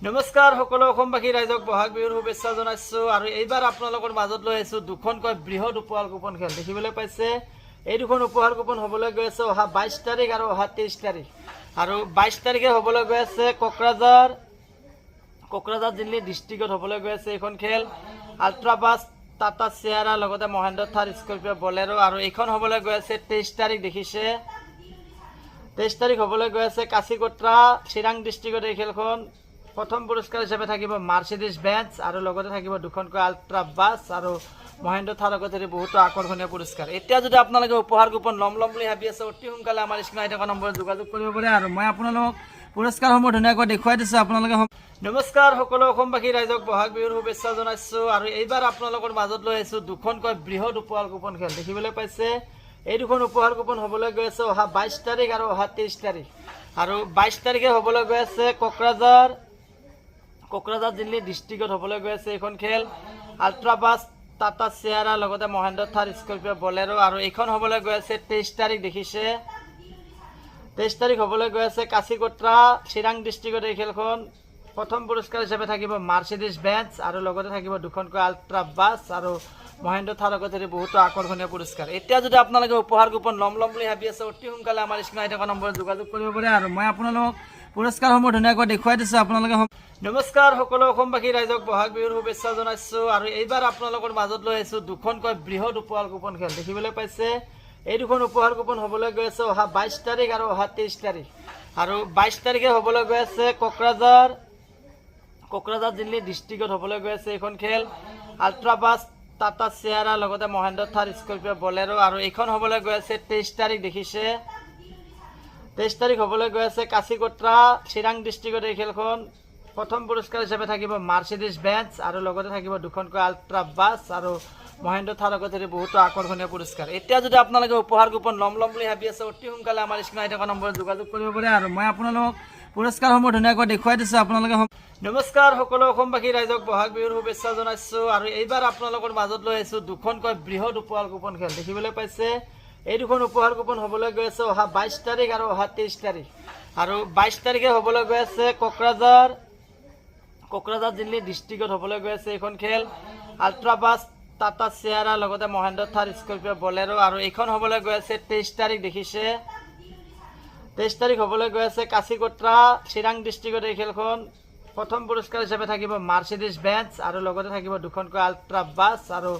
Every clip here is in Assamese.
নমস্কাৰ সকলো অসমবাসী ৰাইজক বহাগ বিহুৰ শুভেচ্ছা জনাইছোঁ আৰু এইবাৰ আপোনালোকৰ মাজত লৈ আহিছোঁ দুখনকৈ বৃহৎ উপহাৰ কুপন খেল দেখিবলৈ পাইছে। এই দুখন উপহাৰ কুপন হ'বলৈ গৈ আছে অহা 22 তাৰিখ আৰু অহা 23 তাৰিখ আৰু 22 তাৰিখে হ'বলৈ গৈ আছে কোকৰাঝাৰ দিল্লী ডিষ্ট্ৰিক্টত হ'বলৈ গৈ আছে এইখন খেল। আল্ট্ৰা বাছ টাটা চেয়াৰা লগতে মহেন্দ্ৰ থাৰ স্কৰপিঅ' বলেৰো আৰু এইখন হ'বলৈ গৈ আছে 23 তাৰিখ দেখিছে। 23 তাৰিখ হ'বলৈ গৈ আছে কাছিকোট্ৰা চিৰাং ডিষ্ট্ৰিক্টত এই খেলখন। প্ৰথম পুৰস্কাৰ হিচাপে থাকিব মাৰ্চিডিজ বেঞ্চ আৰু লগতে থাকিব দুখনকৈ আল্ট্ৰা বাছ আৰু মহেন্দ্ৰ থাৰ লগতে বহুতো আকৰ্ষণীয় পুৰস্কাৰ। এতিয়া যদি আপোনালোকে উপহাৰ কুপন ল'ম বুলি ভাবি আছে অতি সোনকালে আমাৰ স্ক্ৰীনত আহি থকা নম্বৰত যোগাযোগ কৰিব পাৰে আৰু মই আপোনালোকক পুৰস্কাৰসমূহ ধুনীয়াকৈ দেখুৱাই দিছোঁ। আপোনালোকে নমস্কাৰ সকলো অসমবাসী ৰাইজক বহাগ বিহুৰ শুভেচ্ছা জনাইছোঁ আৰু এইবাৰ আপোনালোকৰ মাজত লৈ আহিছোঁ দুখনকৈ বৃহৎ উপহাৰ কুপন খেল দেখিবলৈ পাইছে। এই দুখন উপহাৰ কুপন হ'বলৈ গৈ আছে অহা 22 তাৰিখ আৰু অহা 23 তাৰিখ আৰু 22 তাৰিখে হ'বলৈ গৈ আছে কোকৰাঝাৰ দিল্লী ডিষ্ট্ৰিক্টত হ'বলৈ গৈ আছে এইখন খেল। আল্ট্ৰা বাছ টাটা চেয়াৰা লগতে মহেন্দ্ৰ থাৰ স্কৰপিঅ' বলেৰো আৰু এইখন হ'বলৈ গৈ আছে 23 তাৰিখ দেখিছে। 23 তাৰিখ হ'বলৈ গৈ আছে কাছিকোট্ৰা চিৰাং ডিষ্ট্ৰিক্টত এই খেলখন। প্ৰথম পুৰস্কাৰ হিচাপে থাকিব মাৰ্চিডিজ বেঞ্চ আৰু লগতে থাকিব দুখনকৈ আল্ট্ৰা বাছ আৰু মহেন্দ্ৰ থাৰ লগতে বহুতো আকৰ্ষণীয় পুৰস্কাৰ। এতিয়া যদি আপোনালোকে উপহাৰ কুপন ল'ম বুলি ভাবি আছে অতি সোনকালে আমাৰ স্ক্ৰীনত আহি থকা নম্বৰত যোগাযোগ কৰিব পাৰে আৰু মই আপোনালোকক পুৰস্কাৰসমূহ ধুনীয়াকৈ দেখুৱাই দিছোঁ। আপোনালোকে নমস্কাৰ সকলো অসমবাসী ৰাইজক বহাগ বিহুৰ শুভেচ্ছা জনাইছোঁ আৰু এইবাৰ আপোনালোকৰ মাজত লৈ আহিছোঁ দুখনকৈ বৃহৎ উপহাৰ কুপন খেল দেখিবলৈ পাইছে। এই দুখন উপহাৰ কুপন হ'বলৈ গৈ আছে অহা 22 তাৰিখ আৰু অহা 23 তাৰিখ আৰু 22 তাৰিখে হ'বলৈ গৈ আছে কোকৰাঝাৰ দিল্লী ডিষ্ট্ৰিক্টত হ'বলৈ গৈ আছে এইখন খেল। আল্ট্ৰা বাছ টাটা চেয়াৰা লগতে মহেন্দ্ৰ থাৰ স্কৰপিঅ' বলেৰো আৰু এইখন হ'বলৈ গৈ আছে 23 তাৰিখ দেখিছে। 23 তাৰিখ হ'বলৈ গৈ আছে কাছিকোট্ৰা চিৰাং ডিষ্ট্ৰিক্টত এই খেলখন। প্ৰথম পুৰস্কাৰ হিচাপে থাকিব মাৰ্চিডিজ বেঞ্চ আৰু লগতে থাকিব দুখনকৈ আল্ট্ৰা বাছ আৰু মহেন্দ্ৰ থাৰ লগতে বহুতো আকৰ্ষণীয় পুৰস্কাৰ। এতিয়া যদি আপোনালোকে উপহাৰ কুপন ল'ম বুলি ভাবি আছে অতি সোনকালে আমাৰ স্ক্ৰীনত আহি থকা নম্বৰত যোগাযোগ কৰিব পাৰে আৰু মই আপোনালোকক পুৰস্কাৰসমূহ ধুনীয়াকৈ দেখুৱাই দিছোঁ। আপোনালোকে নমস্কাৰ সকলো অসমবাসী ৰাইজক বহাগ বিহুৰ শুভেচ্ছা জনাইছোঁ আৰু এইবাৰ আপোনালোকৰ মাজত লৈ আহিছোঁ দুখনকৈ বৃহৎ উপহাৰ কুপন খেল দেখিবলৈ পাইছে। এই দুখন উপহাৰ কুপন হ'বলৈ গৈ আছে অহা 22 তাৰিখ আৰু অহা 23 তাৰিখ আৰু 22 তাৰিখে হ'বলৈ গৈ আছে কোকৰাঝাৰ দিল্লী ডিষ্ট্ৰিক্টত হ'বলৈ গৈ আছে এইখন খেল। আল্ট্ৰা বাছ টাটা চেয়াৰা লগতে মহেন্দ্ৰ থাৰ স্কৰপিঅ' বলেৰো আৰু এইখন হ'বলৈ গৈ আছে 23 তাৰিখ দেখিছে। 23 তাৰিখ হ'বলৈ গৈ আছে কাছিকোট্ৰা চিৰাং ডিষ্ট্ৰিক্টত এই খেলখন। প্ৰথম পুৰস্কাৰ হিচাপে থাকিব মাৰ্চিডিজ বেঞ্চ আৰু লগতে থাকিব দুখনকৈ আল্ট্ৰা বাছ আৰু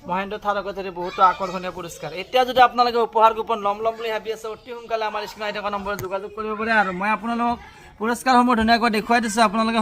মহেন্দ্ৰ থাৰ লগতে বহুতো আকৰ্ষণীয় পুৰস্কাৰ। এতিয়া যদি আপোনালোকে উপহাৰ কুপন ল'ম বুলি ভাবি আছে অতি সোনকালে আমাৰ স্ক্ৰীনত আহি থকা নম্বৰত যোগাযোগ কৰিব পাৰে আৰু মই আপোনালোকক পুৰস্কাৰসমূহ ধুনীয়াকৈ দেখুৱাই দিছোঁ। আপোনালোকে